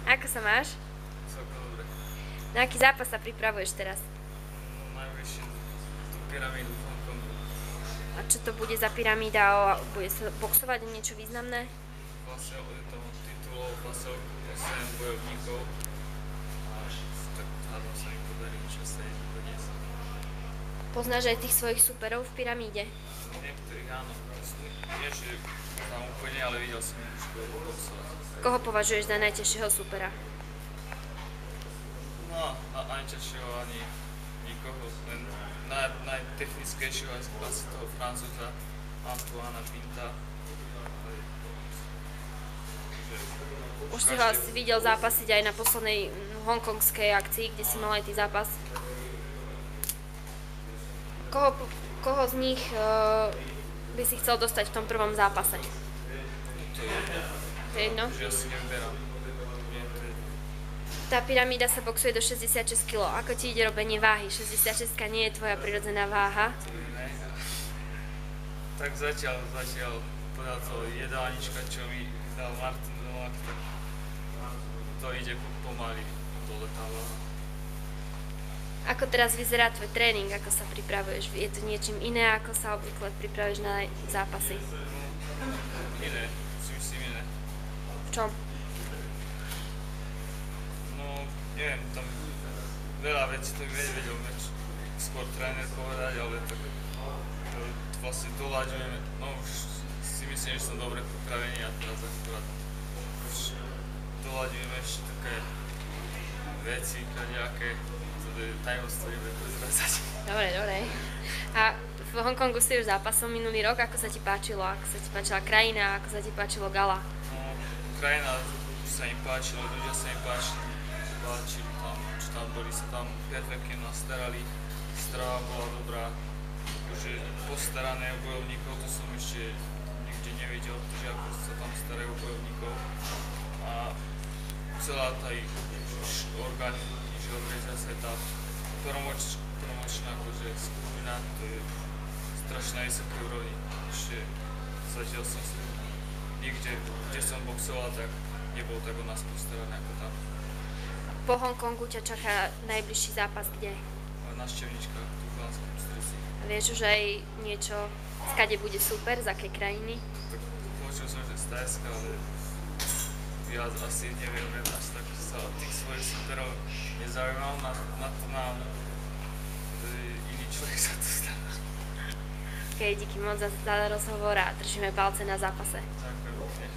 Ako sa máš? Celkom dobre. Na aký zápas sa pripravuješ teraz? No, najvyššie tú pyramídu v Hongkongu. A čo to bude za pyramída? Bude sa boxovať o niečo významné? Vlastne od toho titulov, vlastne 8 bojovníkov. A tak hádam sa im podarí niečo z tej doniesť. Poznáš aj tých svojich superov v pyramíde? Niektorých áno. Nie, že tam úplne, ale videl som ich už boxovať. Koho považuješ za najťažšieho supera? No, ani ťažšieho, ani nikoho. Len najtechnickejšieho asi toho Francúza Antoana Pinta. Už si ho asi videl zápasiť aj na poslednej hongkongskej akcii, kde si mal aj ty zápas. Koho z nich by si chcel dostať v tom prvom zápase? To je jedno. To je jedno? Že ja si nevyberám. Tá pyramída sa boxuje do 66 kg. Ako ti ide robenie váhy? 66 nie je tvoja prirodzená váha. Tak zatiaľ podľa toho jedálnička, čo mi dal Martin Novák, tak to ide pomaly dole tá váha. Ako teraz vyzerá tvoj tréning? Ako sa pripravuješ? Je to niečím iné, ako sa obvykle pripravuješ na zápasy? Iné, si myslím iné. V čom? No, neviem, tam veľa vecí tak nevedel skôr tréner povedať, ale tak to vlastne doľaďujeme, no už si myslím, že som dobre pripravený a teraz akurát už doľaďujeme ešte také veci, nejaké tajomstvo nebudem prezradzať. Dobre, dobre. A v Hongkongu si už zápasil minulý rok, ako sa ti páčilo? Ako sa ti páčila krajina, ako sa ti páčilo gala? No, krajina sa im páčila, ľudia sa im páčili tam, čo tam boli, sa tam perfektne nás starali, strava bola dobrá, akože postarané o bojovníkov, to som ešte nikde nevidel, že ako sa tam starajú o bojovníkov a celá tá ich organizácia, tá promočná akože skupina, to je strašne vysoké úrovni, ešte zatiaľ som si nikde, kde som boxoval, tak nebol tak o nás postarané ako tam. Po Hongkongu ťa čaká najbližší zápas kde? Návštevníčka v Banskej Bystrici. Vieš už aj niečo, skade bude super, z akej krajiny? Tak počul som, že z Tajska, ale ja asi neviem, až tak sa od tých svojich superov nezaujímal, na to nám iný človek sa tu stane. Díky moc za rozhovor a držíme palce na zápase. Ďakujem.